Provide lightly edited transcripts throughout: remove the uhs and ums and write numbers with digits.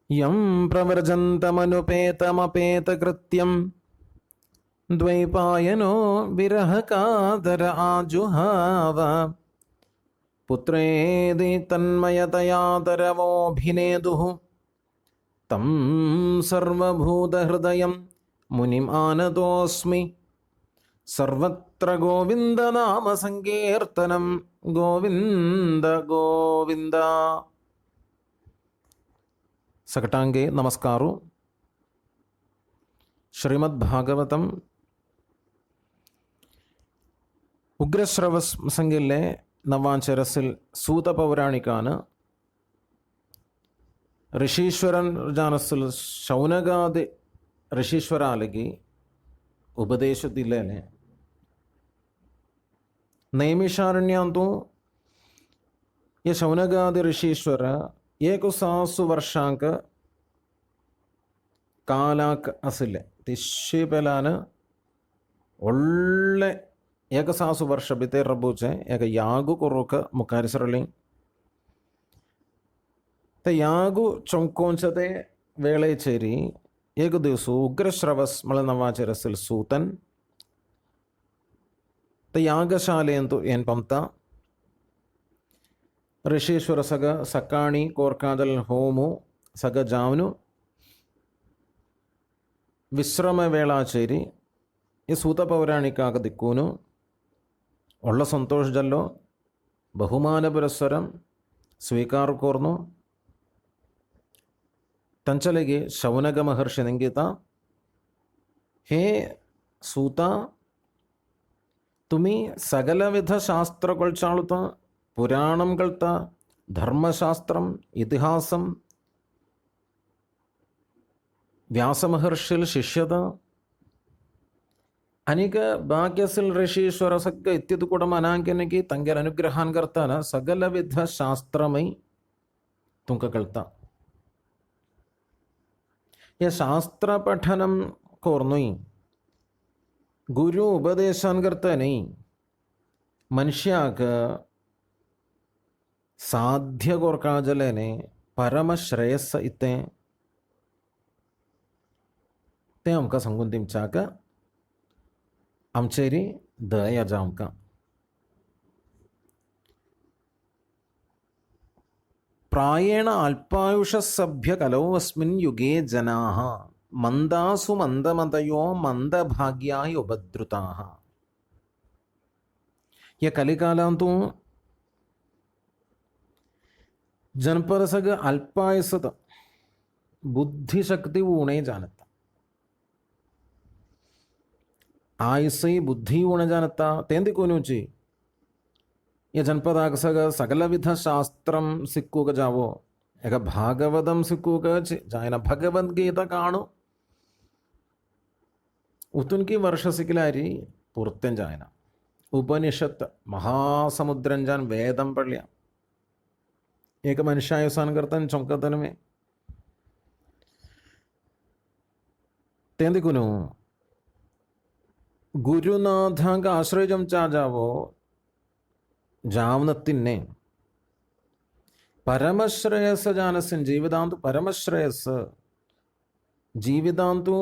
यं प्रव्रजन्तमनुपेतमपेतकृत्यं द्वैपायनो विरहकातर आजुहाव पुत्रेदि तन्मयतयातरवोऽभिनेदुः तं सर्वभूतहृदयं मुनिमानतोऽस्मि सर्वत्र गोविन्दनामसङ्कीर्तनं गोविन्द गोविन्द. सकटांगे नमस्कारू. ശ്രീമദ്ഭാഗവതം ഉഗ്രശ്രവസംഗിലെ നവാഞ്ചരസിൽ സൂതപൗരാണികാണ് ഋഷീശ്വരൻ ജാനസിൽ ശൗനകാദി ഋഷീശ്വരാലಗಿ ಉಪದೇಶದಿಲ್ಲೇನೆ ನೈಮಿಷಾರಣ್ಯಂತೂ ಈ ಶೌನಗಾದಿ ಋಷೀಶ್ವರ 1000 ವರ್ಷಾಂಕ ಕಾಲಾಕ್ ಅಸಿಲೆ ತಿಶ್ಶಿ ಪೆಲಾನ ಒಳ್ಳೆ 1000 ವರ್ಷ ಬಿತೆ ರಬೂಚೆ ಯಾಗ ಯಾಗು ಕೊರೋಕ ಮುಖಾರಿಸರಲಿ ತ ಯಾಗು ಚೊಂಕೋಂಚತೆ ವೇಳೆ ಚೇರಿ ಏಕ ದಿವಸ ಉಗ್ರಶ್ರವಸ್ ಮಳನವಾಚರಸಿಲ್ ಸೂತನ್ ತ ಯಾಗಶಾಲೆಯಂತೂ ಏನು ಪಂತ ಋಷೀಶ್ವರ ಸಗ ಸಕಾಣಿ ಕೋರ್ಕಾದಲ್ ಹೋಮು ಸಗ ಜಾವನು ವಿಶ್ರಮ ವೇಳಾಚೇರಿ ಈ ಸೂತ ಪೌರಾಣಿಕಾಗ ದಿಕ್ಕೂನು ಒಳ್ಳ ಸಂತೋಷದಲ್ಲೋ ಬಹುಮಾನ ಪುರಸ್ಸರಂ ಸ್ವೀಕಾರ ಕೋರ್ನು ತಂಚಲೆಗೆ ಶೌನಗ ಮಹರ್ಷಿ ನಿಂಗಿತ ಹೇ ಸೂತ ತುಮಿ ಸಕಲವಿಧ ಶಾಸ್ತ್ರಗಳು ಚಾಳುತ್ತ ಪುರಾಣಂಗಳ್ತ ಧರ್ಮಶಾಸ್ತ್ರಂ ಇತಿಹಾಸಂ ವ್ಯಾಸಮಹರ್ಷಿಲ್ ಶಿಷ್ಯದ ಅನೇಕ ಭಾಗ್ಯಸಿಲ್ ಋಷೀಶ್ವರ ಸಗ್ಗ ಇತ್ತಿದು ಕೂಡ ಅನಾಂಕನಿಗೆ ತಂಗೆರ ಅನುಗ್ರಹಾನ್ ಕರ್ತಾನ ಸಕಲ ವಿಧ ಶಾಸ್ತ್ರಮೈ ತುಂಕ ಕಳ್ತ ಯ ಶಾಸ್ತ್ರ ಪಠನಂ ಕೋರ್ನುಯ್ ಗುರು ಉಪದೇಶಾನ್ ಕರ್ತಾನೈ ಮನುಷ್ಯಾಗ ಸಾಧ್ಯ ಕೋರ್ಕಾಜಲೇನೆ ಪರಮ ಶ್ರೇಯಸ್ಸ ಇತ್ತೆ ते आमका सांगून दिमच्याक आमचेरी दया जा आमकां. प्रायेण अल्पायुषसभ्य कलौ अस्मिन् युगे जनाः मंदासु मंदमतयो मंदभाग्याय उपद्रुताः. या कलिकालांतू जनपद सग अल्पायुसत बुद्धिशक्ती ऊणे जानता आयुसई बुद्धि उण जानता तेंदी कोनुची ये जनपदाग सग सकल विध शास्त्रम सिक्कूग जावो एक भागवतम सिक्कूग जायना भगवद्गीता काणु उतुनकी वर्ष सिकलारी पूर्त्यं जायना उपनिषत् महासमुद्रं जान वेदम पढ़लिया एक मनुष्यायुसान करतन चौंकतन में तेंदी कोनु ഗുരുനാഥാങ്ക ആശ്രയം ചാജാവോ ജാവനത്തിന്നെ പരമശ്രേയസ് ജാനസിൻ ജീവിതാന്തു പരമശ്രേയസ് ജീവിതാന്തു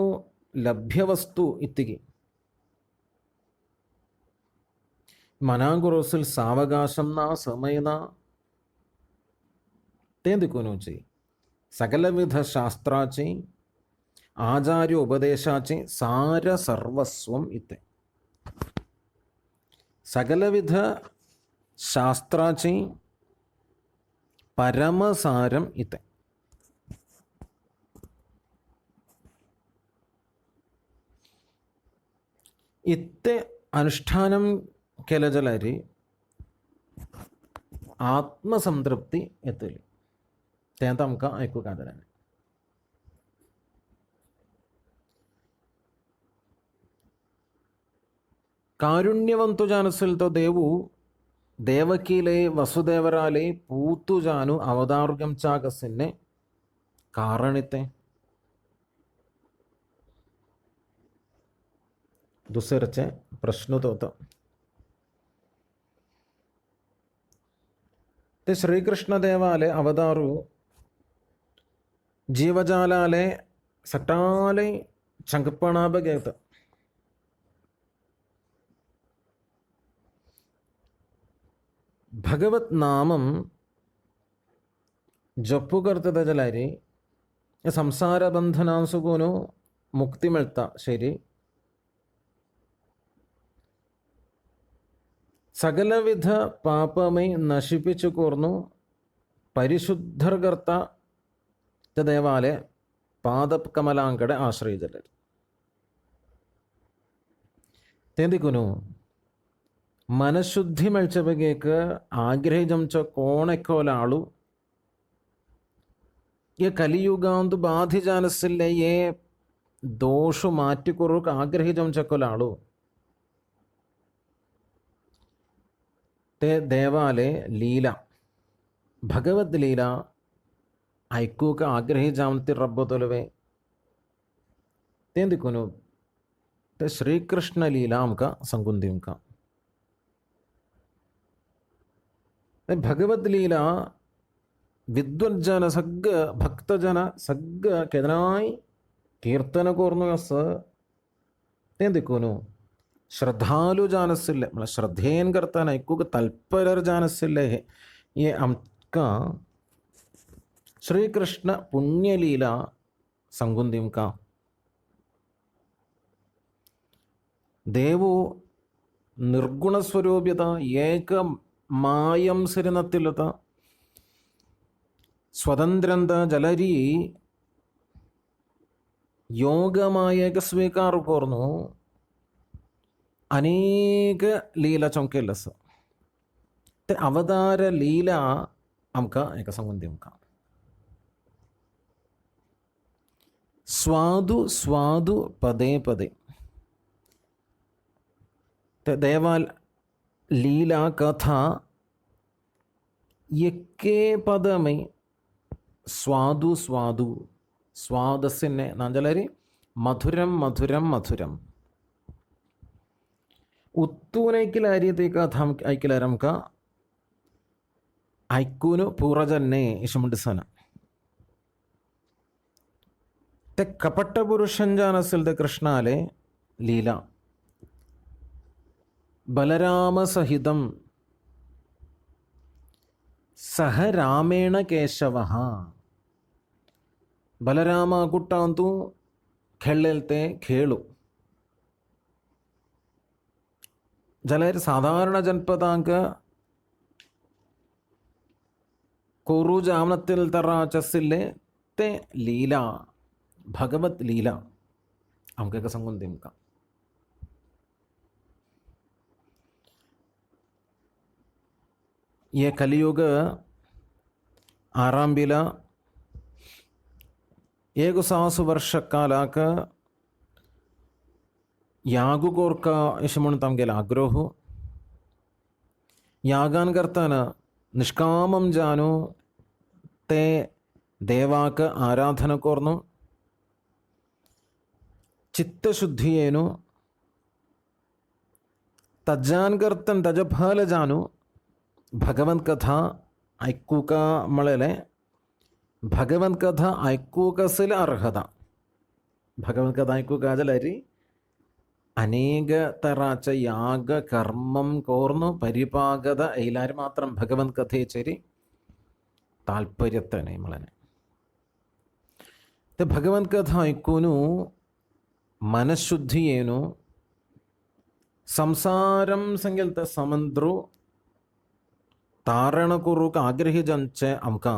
ലഭ്യവസ്തു ഇത്തികി മനാങ്കുറോസിൽ സാവകാശം നാ സമയന തേന്തിക്കുനൂച്ചി സകലവിധ ശാസ്ത്രാച്ചി ആചാര്യ ഉപദേശാച്ചി സാര സർവസ്വം ഇത്തെ സകലവിധ ശാസ്ത്രാച്ചി പരമസാരം ഇത്തെ इत्ते अनुष्ठानं केलजलरी आत्मसंतृप्ति येतली तें आमकां आयकूंक आदारान. कारुण्यवंतु जानसिल तो देवु देवकीले वसुदेवराले पूतु जानु अवतारुगम चागसिन्ने कारणिते दुसरचे प्रश्न तो ते श्रीकृष्ण देवाले अवतारू जीवजालाले सटाले चंकपणा बगेत भगवत नामम जप्पु करते जलारी संसार बंधनांसुकोनु मुक्ति मिलता शरी സകലവിധ പാപമേ നശിപ്പിച്ചു കോർന്നു പരിശുദ്ധർകർത്ത ദേവാലെ പാദകമലാങ്കടെ ആശ്രയിച്ചത് തേന്തിക്കുನು മനഃശുദ്ധി മെಳ್ಚಬಗೇಕ ಆಗ್ರಹಿಜಂಚ ಕೋಣೆಕೋಲಾಳು ये कलियुगांतु बाधि जानसिल्ले ये दोषु माറ്റിക്കുറുക്ക് ആഗ്രഹിജംചക്കൊലാളു ते देवाले लीला भगवद लीला ऐकूक आग्रहिजामति रब्बोतुलवे तेंदिकुनु ते श्रीकृष्ण लीला आमका संगुंदिमका भगवद लीला विद्वज्जन सग्ग भक्तजन सग्ग केदनाई कीर्तन कोर्नुयस तेंदिकुनु श्रद्धालु जानसिल्ले मतलब श्रद्धेन करता नहीं कुछ तल्पर जानसिल्ले है ये हमका श्री कृष्ण पुण्य लीला संगुंदिम का देवु निर्गुण स्वरूप्यത ഏക മായം സിരനത്തിലത സ്വതന്ത്രന്ത ജലരി യോഗമായേക സ്വീകാರು ಕೋರ್ನು अनेक लीला चौंकेलस ते अवतार लीला आमका एक संबंधी आमका स्वादु स्वादु पदे पदे ते देवाल लीला कथा यके पद में स्वादु स्वादु स्वादसिने नांजलरी मधुरम मधुरम मधुरम उत्तूनैकिल आर्यतेका धाम ऐकिलारम का ऐकूनु पूर्वजन्ने इशमुंडसन ते कपट पुरुषंजानसिल्दे कृष्णाले लीला बलराम सहितम सह रामेण केशवः बलराम कुट्टांतु खेळेल्ते खेळु जलर साधारण जनपदांक कोरु जामनतिल तराचसिल्ले ते लीला भगवत लीला हमके का संगुंदिम का ये कलियुग आरंभिल एक सासु वर्ष कालाक यागुकोर्का इशमुण तमगेल आग्रहो यागान करतान निष्कामं जानु ते देवाक आराधन कोर्नु चित्तशुद्धियेनु तज्जान करतन तजफल जानु भगवंत कथा ऐक्कूका मळले भगवंत कथा ऐक्कूकसिल अर्हता भगवंत कथा ऐक्कूका जलरी अनेक तराच याग कर्मं कोर्नु परिपागത എല്ലാരും മാത്രം ഭഗവത് കഥയെ ചൊല്ലി താൽപര്യത്തനെ മളനെ ते भगवत कथा ऐकूनु मनशुद्धियेनु संसारं संगेल्त समंद्रो तारण कुरुक आग्रहिजंचे आमका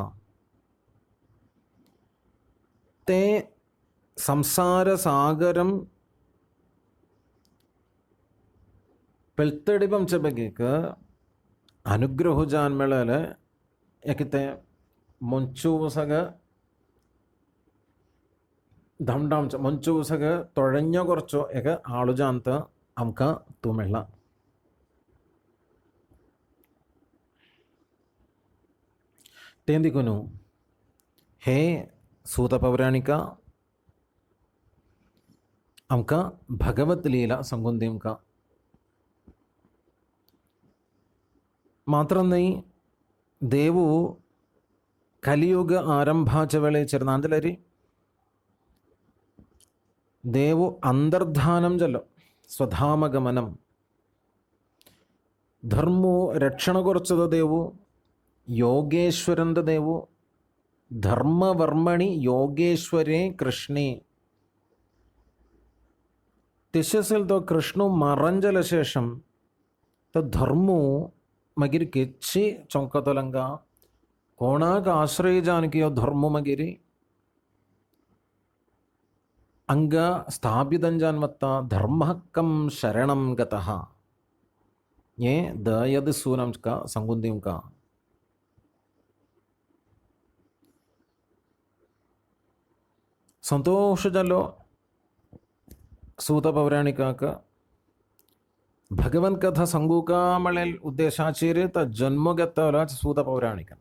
ते संसार सागरम पेल्तडिपंच बगेक अनुग्रह जान मेळले एकते मंचुवसग धमडामच मंचुवसग तोळഞ്ഞ കുറച്ചോ एक ആളുജാന്ത आमका तुमेळ्ळ तेंदिकुनु हे सूत पौराणिका आमका भगवत लीला संगुंदिमका मात्र नहीं देवु ಕಲಿಯುಗ ಆರಂಭಾಚ ವೇಳೆ ചെറുനാന്തലരി ದೇವು ಅಂತರ್ಧಾನಂ ಜಲ್ಲೋ ಸ್ವಧಾಮಗಮನಂ ಧರ್ಮು ರಕ್ಷಣ ಕೊರಚದ ದೇವು ಯೋಗೇಶ್ವರಂದ ದೇವು ധർമ്മവർമ്മണി യോഗേശ്വരേ കൃഷ്ണേ തിശസിൽ തോ കൃഷ്ണു മറഞ്ചല ശേഷം तो धर्मो मगिर किच्छी चौंकतलंगा कोणा का आश्रय जान की धर्मो मगिरी अंग स्थापितं जान्मत्ता धर्मकं शरणं गतः ये दयद सूनम का संगुंदिम का संतोष जलो सूत पौराणिका का भगवंत कथा संगूका मळेल उद्देशाचेरे त जन्म घेतला सूत पौराणिक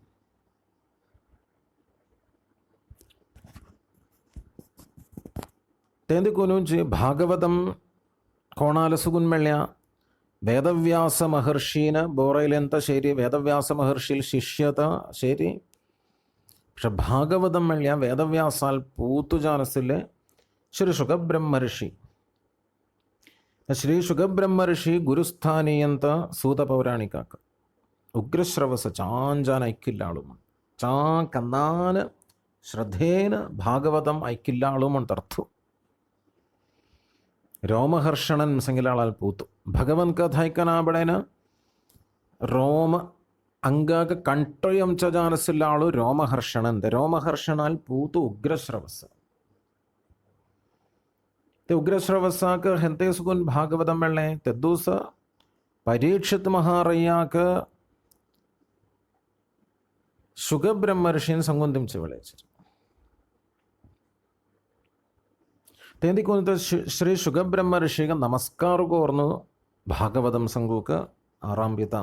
तेंदुकुनुंची भागवतम कोणाल सुगुन मेळ्ळ्या वेदव्यास महर्षीन बोरैलेंत शेरी वेदव्यास महर्षील शिष्यत शेरी പക്ഷെ ഭാഗവതം മെळ्ळ्या വേദവ്യാസാൽ പൂത്തുജാനസിലെ ശ്രീ ശുകബ്രഹ്മർഷി ಶ್ರೀ ಶುಗಬ್ರಹ್ಮರ್ಷಿ ಗುರುಸ್ಥಾನಿ ಅಂತ ಸೂತ ಪೌರಾಣಿಕಾಕ ಉಗ್ರಶ್ರವಸ ಚಾಂಜಾನ ಐಕ್ಕಿಲ್ಲಾಳು ಚಾ ಕನ್ನಾನ ಶ್ರದ್ಧೇನ ಭಾಗವತಂ ಐಕ್ಕಿಲ್ಲಾಳು ಅಂತರ್ಥ രോമഹർഷണൻ സംഗിലാളാൽ പൂത്തു ഭഗവൻ കഥ ഐക്കനാബടേന രോമ ಅಂಗಾಗ ಕಂಠೊಯ್ಯಂ ಚ ಜಾನಸಿಲ್ಲಾಳು രോമഹർഷണൻ രോമഹർഷണാൽ പൂത്തു ഉഗ്രശ്രവസ് ते उग्रश्रवसाक हेंते सुगुन भागवतम मेळ्ळें तेद्दूस परीक्षित महारय्याक शुगब्रह्मर्षीन संगुंदिंचे वेळेचेर तेंदिकुन श्री शुगब्रह्मर्षिग नमस्कार कोर्नु भागवतम संगूक आरंभित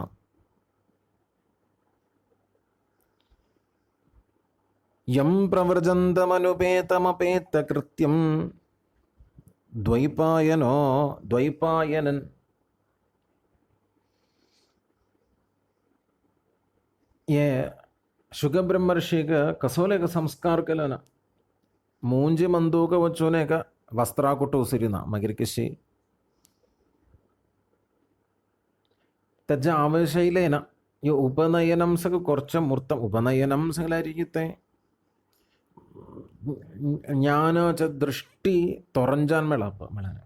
यं प्रव्रजन्तमनुपेतमपेतकृत्यं ദ്വൈപായനോ ദ്വൈപായനൻ ये शुगब्रह्मर्षि का कसोले का संस्कार केलं मूंजी मंदू का वचोने का वस्त्रा कुटो उसिरिना मगिर किशी त्याच्या आवेशയിലേ ഈ ഉപനയനം സക കുറച്ച് മൂർത്തം ഉപനയനം സകലായിരിക്കത്തെ ജ്ഞാനച്ച ദൃഷ്ടി തുറഞ്ചാൻ മേളപ്പ മേളന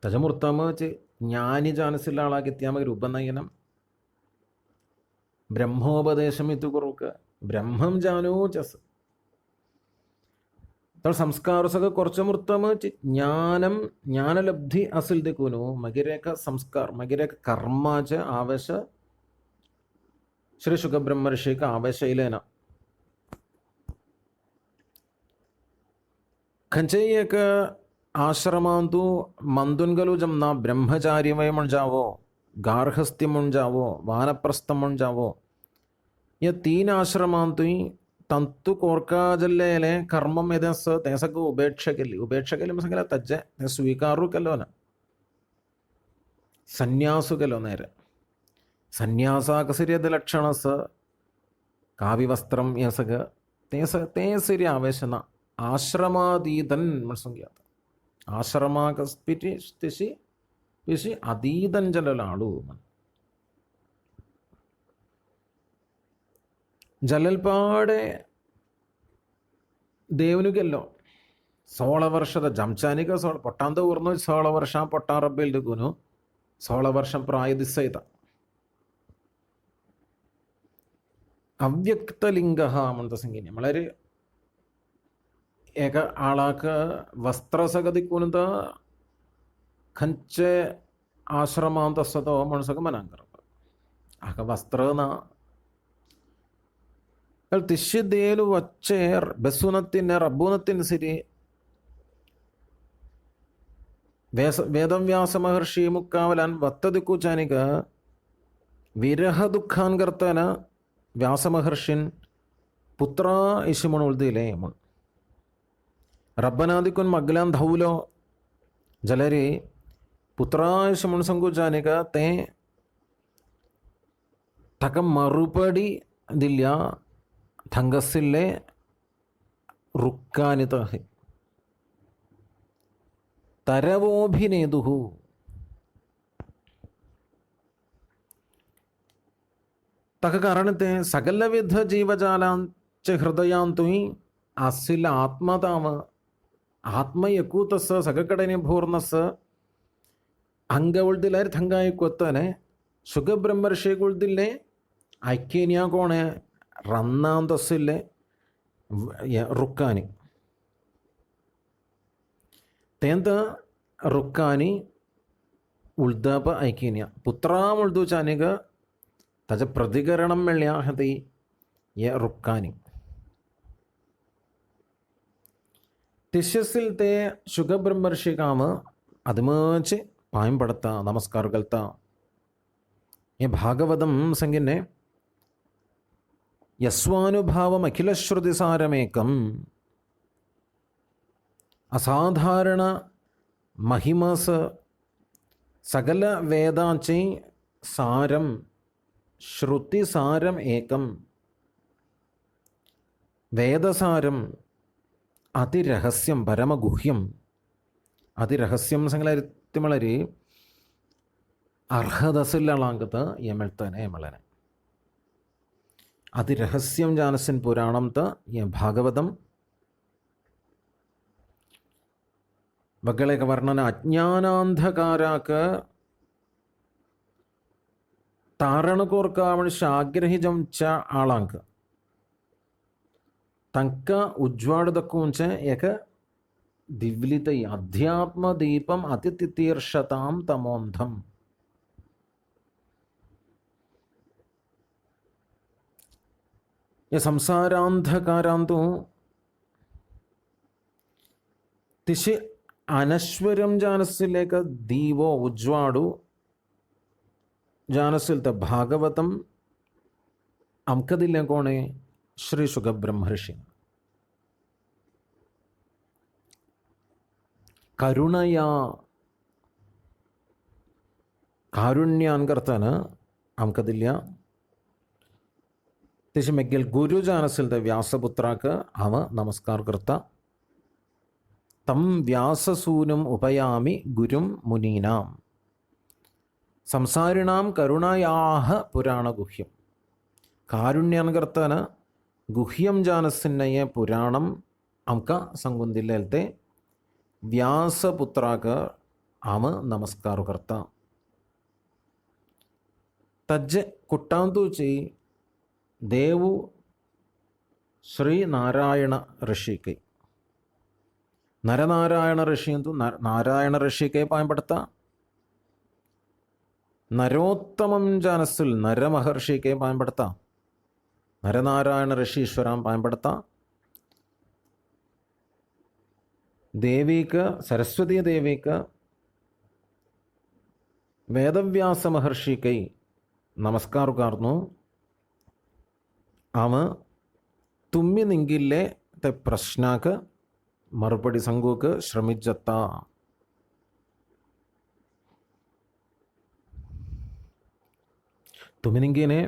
തജമൂർത്തമച്ച് ജ്ഞാനി ജാനസില്ല ആളാകിത്യാമ ഉപനയനം ബ്രഹ്മോപദേശം ഇത് കുറക്ക് ബ്രഹ്മം ജാനോ ചസ് तर संस्कार सगळं कोर्चमूर्तम ज्ञानम ज्ञानलब्धी असेल देखून मगिरेक संस्कार मगिरेक कर्माचे आवेश श्री शुकब्रह्मर्षि का आवेशയിലേന खंचे एक आश्रमांतु मंदुनगलू जमना ब्रह्मचार्यमय म्हण जावो गार्हस्थ्य म्हण जावो वानप्रस्थ म्हण जावो या तीन आश्रमांतुय तंतु कोरका जल्लेले कर्मम यदस तेसक उपेक्षा केली मग सांगितलं तज्जे ते स्वीकारू केलो ना संन्यासु केलो नेरे संन्यासा कसरियद लक्षणस काव्यवस्त्रम या सगळं ते सिरी आवेशना आश्रमादीतन म्हण सांगितलं आश्रमाकस्पिति अदीतन जललाळू ಜಲಲ್ಪಾಡೆ ದೇವನಿಗೆಲ್ಲೋ 16 ವರ್ಷದ ಜಂಚಾನಿಗ ಪೊಟ್ಟಾಂತ ಊರ್ನು 16 ವರ್ಷ ಪೊಟ್ಟಾರಬ್ಬೇಲ್ದಿಗೂನು 16 ವರ್ಷ ಪ್ರಾಯದಿಸ ಇತ ಅವ್ಯಕ್ತಲಿಂಗ म्हणत संगीने म्हळ्यार एका आळाक वस्त्र सगदिकून खंयचे आश्रमांत आसा तो म्हण सगळं मनाक करप हाका वस्त्र ना തിശ്യദേലു വച്ചേ ബസുനത്തിന് റബ്ബുനത്തിന് സിരി വേദവ്യാസ മഹർഷി മുക്കാവലാൻ വത്തദിക്കു ചാനിക വിരഹ ദുഃഖാൻ കർത്തന വ്യാസമഹർഷിൻ പുത്ര ഇഷിമൺ ഉൾദിലേ മൺ റബ്ബനാദിക്കുൻ മഗ്ലാൻ ധൗലോ ജലരി പുത്ര ഇഷിമൺ സംഗു ചാനിക തേ തക മറുപടി ദില്യ थंगसिल्ले रुक्कानित है तरवोभिनेदुः तक कारणते सकलविध जीवजालांच हृदयांतुही आसिल आत्मताव ആത്മയക്കൂത്തസ് സകക്കടനെ ഭൂർണസ് ಹಂಗ ಉಳ್ದಿಲ್ಲ ಹಂಗಾಯಿ ಕೊತ್ತಾನೆ ಸುಖಬ್ರಹ್ಮರ್ಷಿಗೆ ಉಳ್ದಿಲ್ಲೇ ಐಕ್ಯನ್ಯಾ ಕೋಣೆ ರನ್ನಾಂತಸ್ಸಿಲ್ಲೇ ರುಕ್ಕಾನಿ तेंत रुक्कानी उळदप ऐकिन्या पुत्राम उळदूचानिग ताचे प्रतिकरणम मेळ्ळ्या हती ये रुक्कानी तिश्यसिल ते शुगब्रह्मर्षि काम अदमचे पायम पड़ता नमस्कार कलता ये भागवतम संगिने यस्वानुभावम अखिल श्रुतिसारमेकम असाधारण महिमास सकल वेदांचे सारम श्रुति सारम एकम वेदसारम അതിരഹസ്യം പരമഗുഹ്യം അതിരഹസ്യം സംഗളരി അർഹതസില്ലാങ്കത്ത് യമൽത്തനെ യമളനെ അതിരഹസ്യം ജാനസിൻ പുരാണം ത ഭാഗവതം ಬಗ್ಗಳೇಕ ವರ್ಣನ ಅಜ್ಞಾನಾಂಧಕಾರಾಕ ತಾರಣಕೋರ್ಕಾವಣ ಆಗ್ರಹಿಜಂ ಚ ಆಳಾಂಕ तंक उज्ज्वाडदक्कुंचे एक दिव्लितै अध्यात्मदीपम अतितितीर्षतां तमोन्धम ये संसारांधकारांतु तिशि अनश्वरम जानसिलेक दीवो उज्ज्वाडु जानसिल त भागवतम अमकदिल्ले कोणे श्री शुगब्रह्मर्षि करुणया कारुण्यान अमकदिल्ल्या तिशमेग्गल गुरु जानसिल व्यासपुत्राक अव नमस्कार करता तम व्याससूनुम उपयामि गुरुम मुनीनाम संसारिणाम करुणयाः पुराणगुह्यम कारुण्यान गुह्यम जानसिन्नये पुराणम अमक संगुंदिल्लेते व्यासपुत्राक आम नमस्कार करता तज्ज कुट्टांतूची देवु श्री नारायण ऋषि के नरनारायण ऋषि तो नारायण ऋषि के पाय पड़ता नरोत्तमम जानसिल नर महर्षि के पाय पड़ता नरनारायण ऋषीश्वरां पायपड़ता देवीक सरस्वती देवीक वेदव्यास महर्षि कई नमस्कार कार्नु आम तुम्मी निंगिल्ले ते प्रश्नाक मरुपड़ी संगूक श्रमिज्जत्ता तुम्मी निंगिने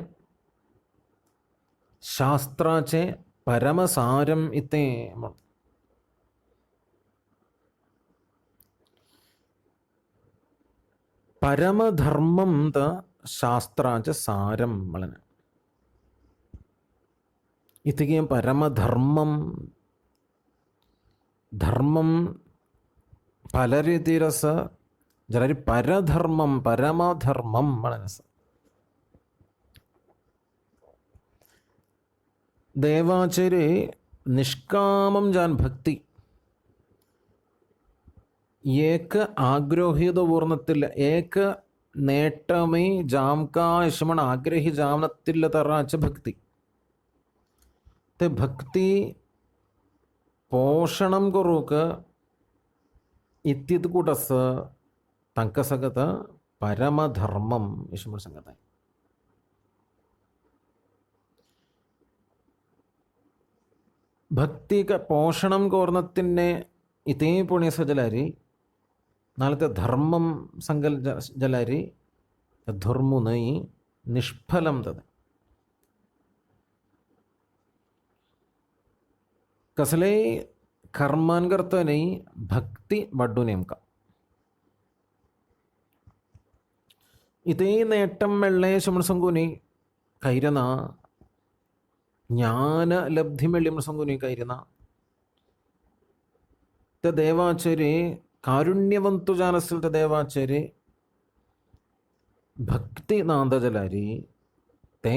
शास्त्राचे परमसारम इते परमधर्मम त शास्त्राचे सारम मळने इतिगे परमधर्मम धर्मम पल रीतिरस जलरि परधर्मम परमधर्मम मळनस देवाचरे निष्कामम जान भक्ति एक आग्रहित पूर्णത്തിൽ एक നേട്ടമേ ജാംകാശമൺ ആഗ്രഹി ജാമനത്തിൽ തറാച്ച ഭക്തി ते भक्ति पोषणम करूक इत्तित कुटस तंक सगत परमधर्मम इशमण संगत आहे भक्ति का पोषणम कोर्णतिन्ने इतേ पुण्यस जलारी नालते धर्मम संगल जलारी धर्मु नहीं निष्फलम तद कसले कर्मान करता नहीं भक्ति वड्डू नेमका इतേ നേട്ടം മെള്ളെ ശമണസംഗുനി കൈരന ജ്ഞാന ലബ്ധി മെള്ളി മൃസംഗുനി കൈരന ते देवाचर्य कारुण्यवंतु जानसिल ते देवाचर्य भक्ति नांदजलारी ते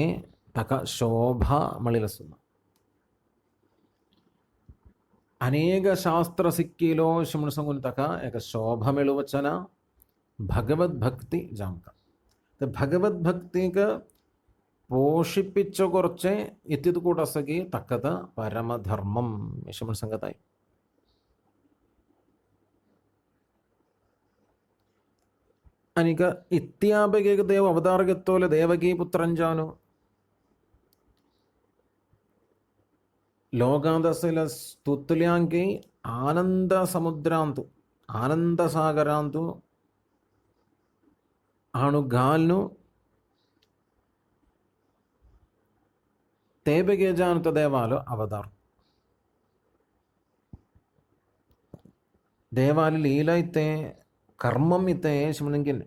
तका शोभा मळिलसुन्न अनेक शास्त्र सिक्किलो शिमणसंगुन तका एक शोभा मेळुवचन भगवद भक्ति जामका ते भगवद भक्तिक പോഷിപ്പിച്ച കുറച്ച് എത്തിയത് കൂടസകി തക്കത പരമധർമ്മം ಶಿಮಣ ಸಂಗತಾಯಿ ಅನಿಕ ಇತ್ಯಾಬಗೆ ದೇವ ಅವತಾರಗೆತ್ತೋಲೆ ದೇವಕಿ ಪುತ್ರಂಜಾನು ಲೋಕಾದಸಲ ಸ್ತುತ್ಲ್ಯಾಂಕಿ ಆನಂದ ಸಮುದ್ರಾಂತು ಆನಂದ ಸಾಗರಾಂತು ಆಣುಗಾಲ್ನು ತೇಬೆಗೆ ಜಾನುತ ದೇವಾಲು ಅವತಾರ ದೇವಾಲು ಲೀಲ ಇತ್ತೆ कर्मम इतने शिमणंगिन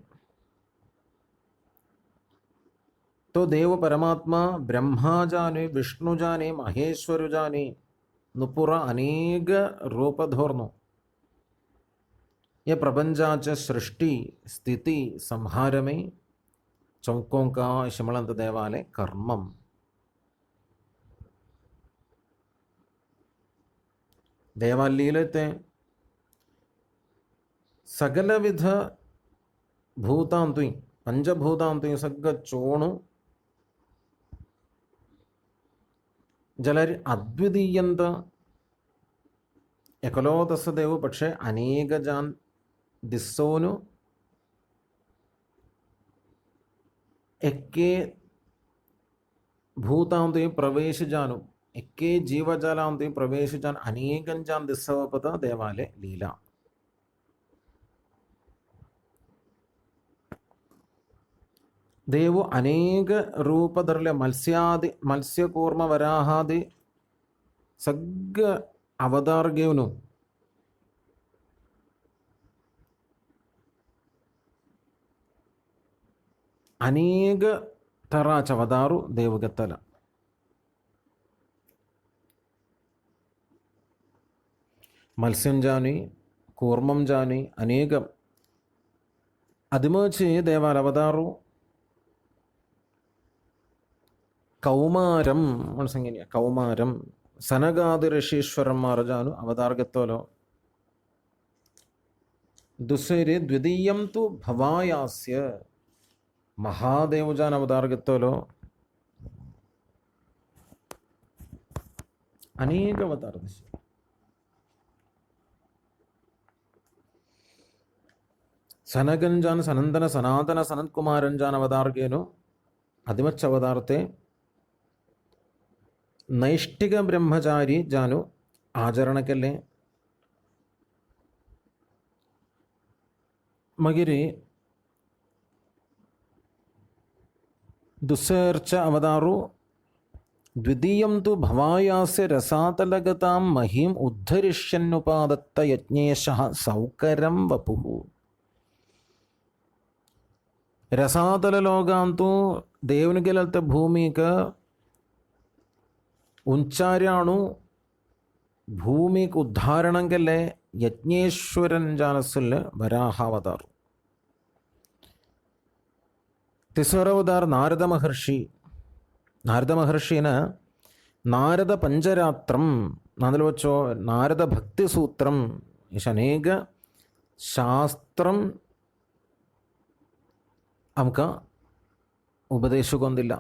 तो देव परमात्मा ब्रह्मा जाने विष्णु जाने महेश्वर जाने नुपुर अनेक रूप धोर्नो ये प्रपंचाच सृष्टि स्थिति संहार में चौकों का शिमलंत देवालय कर्मम देवालीलते സകലവിധ ഭൂതാന്തുയി പഞ്ചഭൂതാന്തുയി സഗ്ഗ ചോണു ജലരി അദ്വിതീയന്ത എകലോദസദേവ് പക്ഷേ അനേക ജാൻ ദിസ്സോനു എക്കെ ഭൂതാന്തുയി പ്രവേശിജാനു എക്കെ ജീവജാലാന്തുയി പ്രവേശിജാൻ അനേകം ജാൻ ദിസ്സവപത ദേവാലയ ലീല देव अनेक रूप धरले मत्स्यादि मत्स्यकूर्म वराहादि सग्ग अवतार घेऊन अनेक तराच अवतारू देव घेतला मत्स्यं जानी कूर्मं जानी अनेक अदिमची देवाल अवतारू കൗമാരം മനസ്സെങ്ങനെയാ കൗമാരം സനകാദി ഋഷീശ്വരന്മാർ ജാനു അവതാർഗത്തോലോ ദുസരി ദ്വിതീയം തു ഭവായാസ്യ മഹാദേവ് ജാൻ അവതാർഗത്തോലോ അനേക അവതാർ സനകൻ ജാൻ സനന്ദന സനാതന സനത് കുമാരൻ ജാൻ അവതാർഗേനു അതിമച്ച അവതാരത്തെ ನೈಷ್ಠಿಕ ಬ್ರಹ್ಮಚಾರಿ ಜಾನು ಆಚರಣಕಲ್ಲೇ ಮಗಿರಿ ದುಸ್ಸರ್ಚ ಅವತಾರು ದ್ವಿತೀಯಂ ತು ಭವಾಯಾಸ್ಯ ರಸಾತಲಗತಾಂ ಮಹಿಂ ಉದ್ಧರಿಷ್ಯನ್ನುಪಾದತ್ತ ಯಜ್ಞೇಶಃ ಸೌಕರಂ ವಪುಃ ರಸಾತಲ ಲೋಕಾಂತು ದೇವನಿಗೆಲತ ಭೂಮಿಕ ഉഞ്ചാരാണു ഭൂമിക്ക് ഉദ്ധാരണം കല്ലേ യജ്ഞേശ്വരൻ ജാനസിൽ വരാഹാവതാർ തിസ്വരവതാർ നാരദ മഹർഷിന് നാരദ പഞ്ചരാത്രം അതിൽ വെച്ചോ നാരദ ഭക്തി സൂത്രം അനേക ശാസ്ത്രം നമുക്ക് ഉപദേശിക്കൊന്നില്ല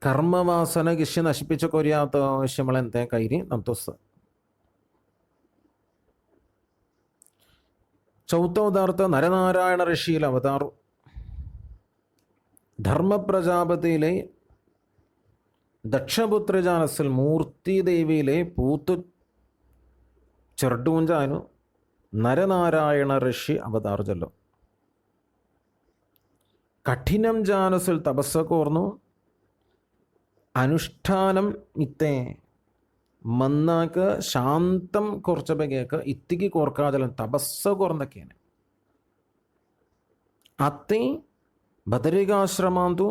കർമ്മവാസന കിഷ്യ നശിപ്പിച്ച കൊരിയാത്ത ആവശ്യങ്ങളെന്തെ കൈരി നംതോസ് ചൗത്തോദാർത്ഥ നരനാരായണ ഋഷിയിൽ അവതാറു ധർമ്മപ്രജാപതിയിലെ ദക്ഷപുത്രജാനസിൽ മൂർത്തിദേവിയിലെ പൂത്തു ചെറുണ്ടൂഞ്ചാനു നരനാരായണ ഋഷി അവതാർജല്ലോ കഠിനം ജാനസിൽ തപസ്സ കോർന്നു ಅನುಷ್ಠಾನಂ ಇತ್ತೆ ಮನ್ನಾಕ ಶಾಂತಂ ಕೊರ್ಚ ಬಗೆಯಕ ಇತ್ತಿಗೆ ಕೋರ್ಕಾದಲ್ಲ ತಪಸ್ಸ ಕೊರ್ನಕ್ಕೇನೆ ಅತ್ತಿ ಬದರಿಗಾಶ್ರಮ ಅಂತೂ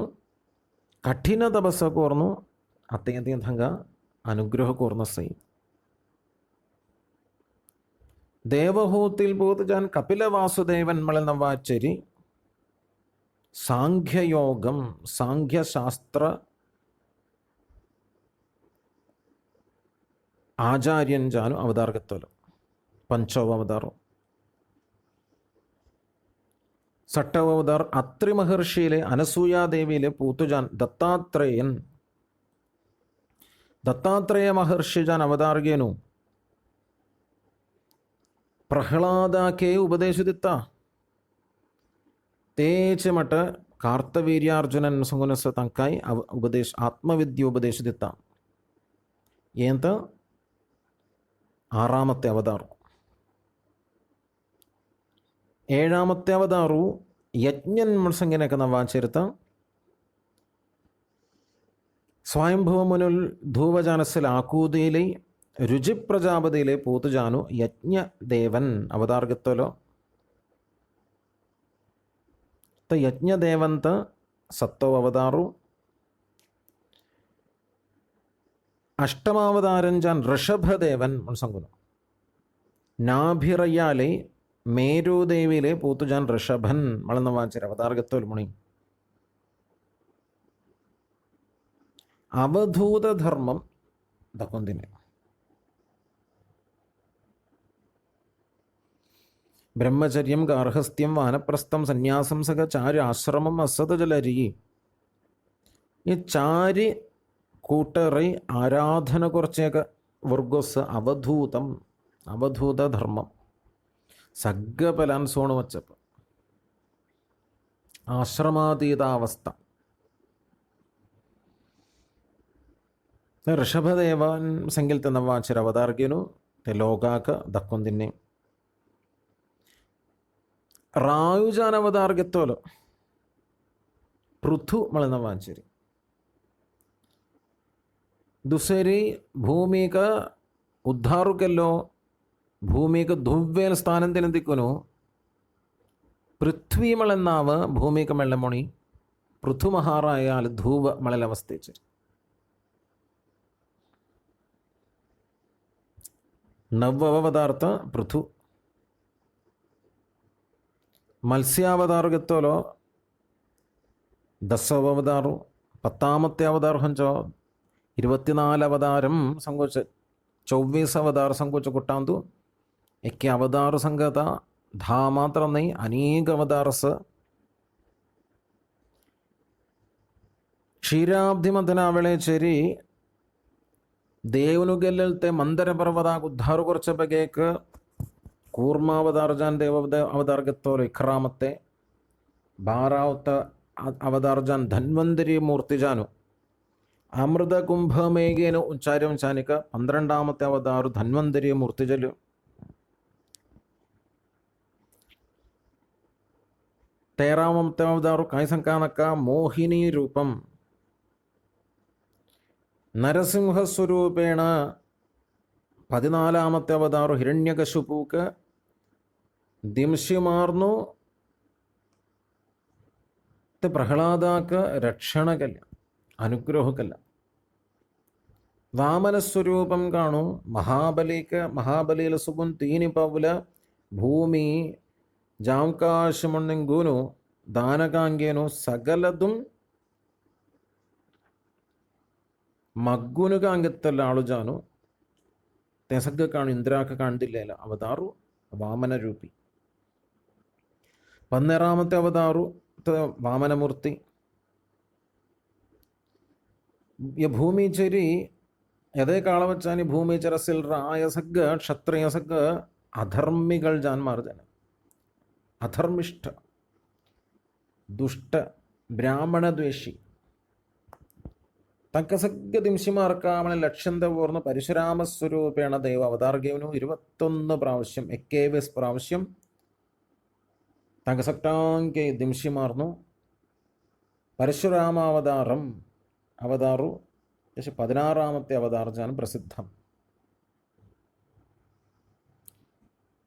ಕಠಿಣ ತಪಸ್ಸ ಕೋರ್ನು ಅತ್ತೆಗೆ ಹಂಗ അനുഗ്രഹ കോർന്ന സൈ ദേവഹൂത്തിൽ പോത് ഞാൻ കപില വാസുദേവൻ മളന്ന വാച്ചരി സാഖ്യയോഗം സാഖ്യശാസ്ത്ര ಆಚಾರ್ಯನ್ ಜಾನು ಅವತಾರಗತ್ತಲು ಪಂಚವ ಅವತಾರ ಸಟ್ಟವ ಅವತಾರ ಅತ್ರಿ ಮಹರ್ಷಿയിലെ അനസൂയാദേവിയിലെ പൂത്തുജാൻ ദത്താത്രേയൻ ದತ್ತಾತ್ರೇಯ ಮಹರ್ಷಿ ಜಾನ್ ಅವತಾರ್ಗೇನು ಪ್ರಹ್ಲಾದಕ್ಕೆ ಉಪದೇಶ ದಿತ್ತ ತೇಚೆ ಮಠ ಕಾರ್ತವೀರ್ಯಾರ್ಜುನನ್ ಸಂಗುನಸ ತಂಕಾಯಿ ಉಪದೇಶ ಆತ್ಮವಿದ್ಯೆ ಉಪದೇಶ ದಿತ್ತ ಏನಂತ 6ാമത്തെ അവതാರು 7ാമത്തെ അവതാರು ಯಜ್ಞನ್ ಮಳ್ಸಂಗಿನಕ ನಾವು ಆಚರಿತ സ്വയംഭവ മുനുൽ ധൂവജാനസിൽ ആക്കൂതിയിലെ രുചിപ്രജാപതിയിലെ പൂത്തുജാനു യജ്ഞദേവൻ അവതാർഗത്തലോ ಯಜ್ಞದೇವಂತ ಸತ್ತೋ ಅವತಾರು ಅಷ್ಟಮಾವತಾರನ್ ಜಾನ್ ഋഷഭദേവൻ സംഗുന്നു നാഭിറയ്യാലെ മേരുദേവിയിലെ പൂത്തുജാൻ ഋഷഭൻ മളന്ന വാചര അവതാർഗത്തോൽ മുണി അവധൂതധർമ്മം ദക്കൊന്തിനെ ബ്രഹ്മചര്യം ഗാർഹസ്ഥ്യം വാനപ്രസ്ഥം സന്യാസം സക ചാരി ആശ്രമം അസതജലരി ഈ ചാരി കൂട്ടറി ആരാധന കുറച്ചേക്ക് വർഗോസ് അവധൂതം അവധൂതധർമ്മം സഗ്ഗപലാൻ സോണ് വച്ചപ്പ് ആശ്രമാതീതാവസ്ഥ ഋഷഭദേവൻ ಸಂಗಿಲ್ತ ನವಾಚರ ಅವತಾರ್ಗೇನು te ಲೋಕಾಕ ದಕ್ಕೊಂದಿನ್ನೆ ರಾಯುಜಾನ ಅವತಾರ್ಗೆತ್ತೋಲು ಪೃಥು ಮಳನ ವಾಚರಿ दुसरी ಭೂಮಿಕ ಉದ್ಧಾರಕ್ಕೆಲ್ಲೋ ಭೂಮಿಕ ಧುವ್ವೇಲ സ്ഥാനത്തിനെത്തിക്കുന്നു പൃഥ്വി മളന്നാവ് ഭൂമിക മെള്ളമൊണി പൃഥു മഹാറായാൽ ധൂവ മളലവസ്ഥിച്ച് ನವ್ಯವತಾರ್ಥ ಪೃಥು ಮತ್ಸ್ಯಾವತಾರಗೆತ್ತೋಲೋ ದಸವತಾರು 10ാമത്തെ അവതാർ ഹഞ്ചോ 24 അവതാരം ಸಂಕೋಚ 24 ಅವತಾರ ಸಂಕೋಚ ಕೊಟ್ಟಾಂದು ಎಕ್ಕೆ ಅವತಾರ ಸಂಗತ ಧಾ ಮಾತ್ರ ನೈ ಅನೇಕ ಅವತಾರಸ ಕ್ಷೀರಾಬ್ಧಿ ಮಥನಾವಳೆ ಚೇರಿ ದೇವನು ಗೆಲ್ಲಲ್ತೆ ಮಂದರ ಪರ್ವದಾಗ ಉದ್ಧಾರ ಕೊರ್ಚ ಬಗೆಕ ಕೂರ್ಮಾವತಾರ ಜಾನ್ ದೇವ ಅವತಾರಗೆತ್ತೋರು ಇಖ್ರಾಮತ್ತೆ 12ാമത്തെ ಅವತಾರ ಜಾನ್ ಧನ್ವಂತರಿ ಮೂರ್ತಿ ಜಾನು ಅಮೃತ ಕುಂಭಮೇಘೇನು ಉಚ್ಚಾರ್ಯಂ ಚಾನಿಕ 12ാമത്തെ ಅವತಾರು ಧನ್ವಂತರಿ ಮೂರ್ತಿಜಲು തേറാമത്തെ അവതാරු കായ്സങ്കാനക്ക മോഹിനി രൂപം നരസിംഹസ്വരൂപേണ 14ാമത്തെ അവതാರು ಹಿರಣ್ಯಕಶಿಪುಕ ദിംശിമാർന്നു പ്രഹ്ലാദാക്ക രക്ഷണകല്ല അനുഗ്രഹക്കല്ല വാമനസ്വരൂപം കാണു മഹാബലിയിലെ സുഖം തീനി പൗല ഭൂമി ಜಾಂಕಾಶಮಣ್ಣಂಗೂನು ದಾನಗಾಂಗೇನು ಸಗಲದುಂ ಮಗ್ಗುನುಗ ಅಂಗತ್ತಲ್ಲ ಆಳುಜಾನು ತೆಸಗ್ಗ ಕಾಣು ಇಂದ್ರಾಕ ಕಾಣ್ದಿಲ್ಲ ಅವತಾರು ವಾಮನ ರೂಪಿ 12ാമത്തെ ಅವತಾರು ವಾಮನಮೂರ್ತಿ ಈ ಭೂಮಿಚರಿ ಎದೇ ಕಾಳವಚ್ಚಾನಿ ಭೂಮಿಚರಸಿಲ್ ರಾಯಸಗ್ಗ ಕ್ಷತ್ರಿಯಸಗ್ಗ ಅಧರ್ಮಿಗಳು ಜಾನ್ಮಾರ್ಜನ അധർമ്മിഷ്ഠ ദുഷ്ട ബ്രാഹ്മണദ്വേഷി തക്കസഗ്ഗ ദിംശിമാർക്കാമണ ലക്ഷ്യന്ത പൂർണ്ണ പരശുരാമസ്വരൂപേണ ദൈവ അവതാർഗേവനു 21 പ്രാവശ്യം 21 പ്രാവശ്യം തങ്കസക്ടാങ്കെ ദിംശിമാർന്നു പരശുരാമാവതാരം അവതാරු പക്ഷെ 16ാമത്തെ അവതാർജാണ് പ്രസിദ്ധം.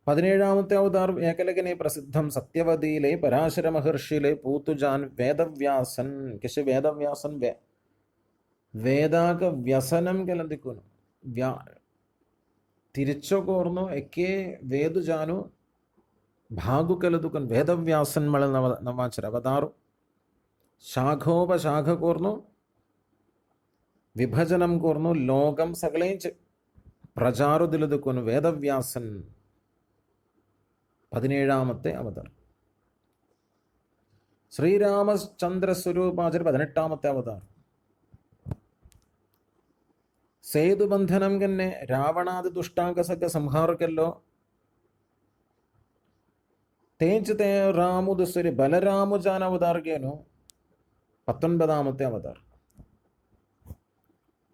17ാമത്തെ അവതാർ ഏകലകനെ പ്രസിദ്ധം സത്യവതിയിലെ പരാശര മഹർഷിയിലെ പൂത്തുജാൻ വേദവ്യാസൻ കശ് വേദവ്യാസൻ വേദാക വ്യസനം കലന്തിക്കുന്നു തിരിച്ചോർന്നു എക്കെ വേദുജാನು ಭಾಗು ಕಲೆದುಕೊಂಡು ವೇದವ್ಯಾಸನ್ಮಳ ನವಾಚರ ಅವತಾರು ಶಾಖೋಪಶಾಖ ಕೋರ್ನು ವಿಭಜನಂ ಕೋರ್ನು ലോകം സകലേഞ്ച പ്രചാരു ദിലതുക്കൊന്നു വേദവ്യാസൻ 17ാമത്തെ അവതാർ. ശ്രീരാമചന്ദ്ര സ്വരൂപാചര 18ാമത്തെ അവതാർ. ಸೇತುಬಂಧನಂ ಕನ್ನೆ ರಾವಣಾದಿ ದುಷ್ಟಾಂಗಸಕ ಸಂಹಾರಕ್ಕೆಲ್ಲೋ ತೇಂಚತೆ ರಾಮುದು ಸರಿ ಬಲರಾಮು ಜಾನ ಅವತಾರಗೇನು 19ാമത്തെ അവതാർ.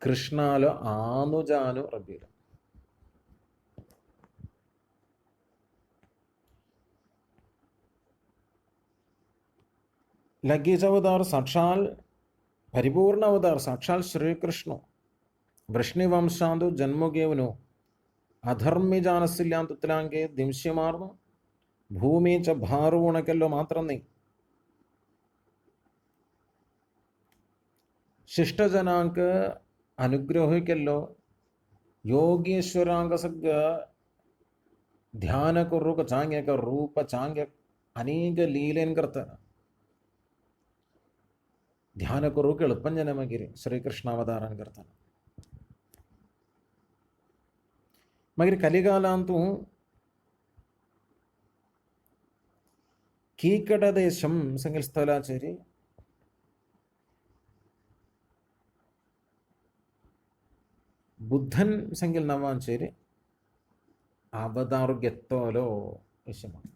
കൃഷ്ണാലോ ആനുജാനു റബീല. ലഗ്ഗേജ അവതാർ സാക്ഷാൽ പരിപൂർണ അവതാർ സാക്ഷാൽ ശ്രീകൃഷ്ണ വൃഷ്ണിವಂಶಾಂದು ಜನ್ಮಗೇವನು ಅಧರ್ಮಿ ಜಾನಸ್ಸಿಲ್ಯಾಂತುತ್ತಲಾಂಗೆ ದಿಂಶ್ಯಮಾರ್ನು ಭೂಮಿ ಚ ಭಾರು ಉಣಕೆಲ್ಲೋ ಮಾತ್ರ ನೀ ಶಿಷ್ಟಜನಾಂಕ ಅನುಗ್ರಹಕ್ಕೆಲ್ಲೋ ಯೋಗೇಶ್ವರಾಂಗ ಸಗ್ಗ ಧ್ಯಾನ ಕೊರ್ರುಕ ಚಾಂಗ್ಯಕ ರೂಪ ಚಾಂಗ್ಯ ಅನೇಕ ಲೀಲೆನ್ ಕರ್ತಾನ ಧ್ಯಾನ ಕೊರ್ರುಕ ಎಳುಪ್ಪಂಜನಮಗಿರಿ ಶ್ರೀಕೃಷ್ಣಾವತಾರನ್ ಕರ್ತಾನ. मगर कलिकालांतु कीकटदेशं संगिल स्थलाचेरी ബുദ്ധൻ സംഖ്യൽ നവാഞ്ചേരി അവതാറുಗೆತ್ತೋಲೋ ವಿಷಯമാണ്.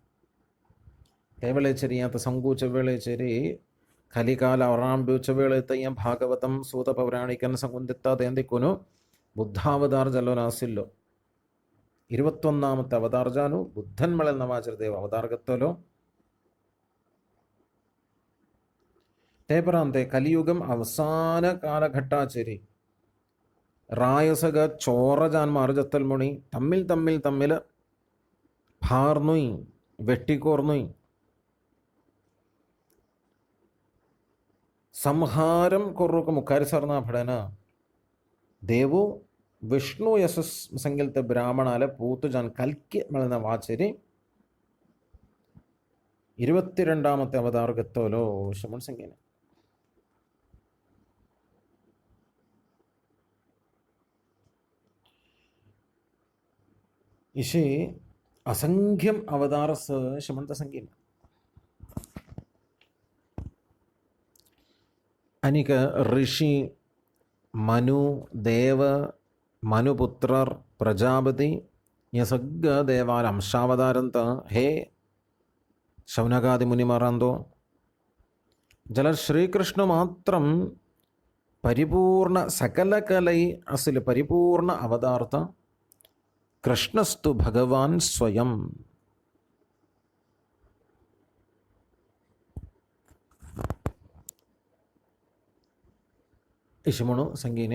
ತೇವಳೇಚೇರಿ ಅಂತ ಸಂಗೂಚ ವೇಳೆಚೇರಿ ಕಲಿಕಾಲ ಆರಂಭಿಚ ವೇಳೆ ತಯ್ಯ ಭಾಗವತಂ ಸೂತ ಪೌರಾಣಿಕನ್ ಸಂಗುಂದಿತ್ತಾದ ಎಂದಿಕ್ಕೂನು ಬುದ್ಧಾವತಾರ ಜಲ್ಲೋನಾಸಿಲ್ಲೋ 21ാമത്തെ അവതാർജാನು ബുദ്ധൻമളൽ നവാചരദേവ് അവതാർഗത്തോലോ തേപറാന്തെ കലിയുഗം അവസാന കാലഘട്ടാചേരി റായസക ചോറജാന്മാർ ജത്തൽമുണി തമ്മിൽ ഭാർന്നുയ് വെട്ടിക്കോർന്നുയ് സംഹാരം കൊറുക മുഖാരിസർണ ഭടന ദേവു വിഷ്ണു യശസ് സംഗീലത്തെ ബ്രാഹ്മണാലെ പൂത്തുജാൻ കൽക്കി മളന്ന വാചേരി 22ാമത്തെ അവതാർഗത്തോലോ ശമൺ സംഗീന. इसे असंख्यम अवतारस शमंत संगीन अनेक ऋषि मनु देव मनुपुत्रर प्रजापति ये सग्ग देवाल अंशावतारंत हे शौनकादि मुनिमारांदो जल श्रीकृष्ण मात्रम परिपूर्ण सकल कलई असिल परिपूर्ण अवतारत കൃഷ്ണസ്തു ഭഗവാൻ സ്വയം. ഇഷമണു സംഗീന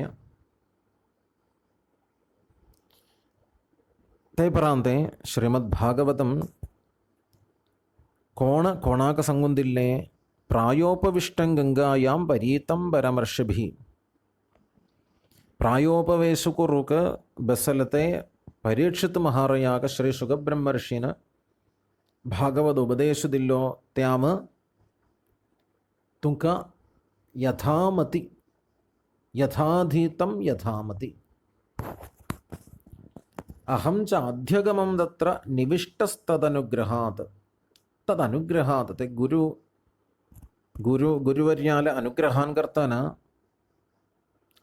തേപറാന്തെ ശ്രീമദ് ഭാഗവതം കോണാക സംഗുന്തില്ലേ പ്രായോപവിഷ്ടം ഗംഗായാം പരീതം പരമർഷഭി പ്രായോപവേശുക്കുറുക്ക് ബസലത്തെ പരീക്ഷിത് മഹാറയാക ശ്രീ സുഖബ്രഹ്മർഷിന് ഭാഗവത ഉപദേശിದಿಲ್ಲೋ ತ್ಯಾಮ തുങ്ക യഥാമതി യഥാധീതം യഥാമതി അഹം ച അധ്യഗമം തത്ര നിവിഷ്ടസ്തദനുഗ്രഹാത് തദനുഗ്രഹാത് ते ഗുരുവർയാല അനുഗ്രഹാൻ കർത്താന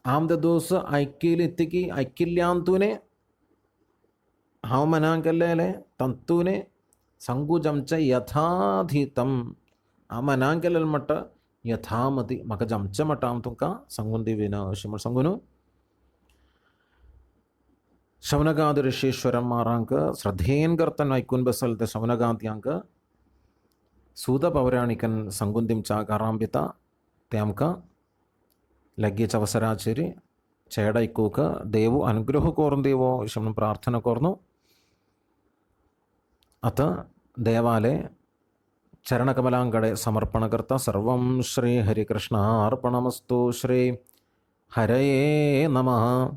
ആം ദോസ് ഐക്യയിലെത്തിക്ക് ഐക്യില്ಯಾಂತൂനെ हाँ मनांकल्ले तंतूने संकुजम च यथाधीतम आ मनांकल मट यथामति मक जमच मटाम तुका संगुंदी विना शिमर संगुनु शवनगाद ऋषीश्वरम मारांक श्रद्धेन कर्तन ऐकुन बसलते शवनगाद्यांक सूत पौराणिकन संगुंदिम चाकारांबिता त्यामका लग्गे चवसराचेरी चेड ऐकूक देव अनुग्रह करून देवो अशी म्हणून प्रार्थना करून आता देवाले चरणकमलांकडे समर्पण करता सर्वं श्री हरिकृष्णार्पणमस्तु. श्री हरये नमः.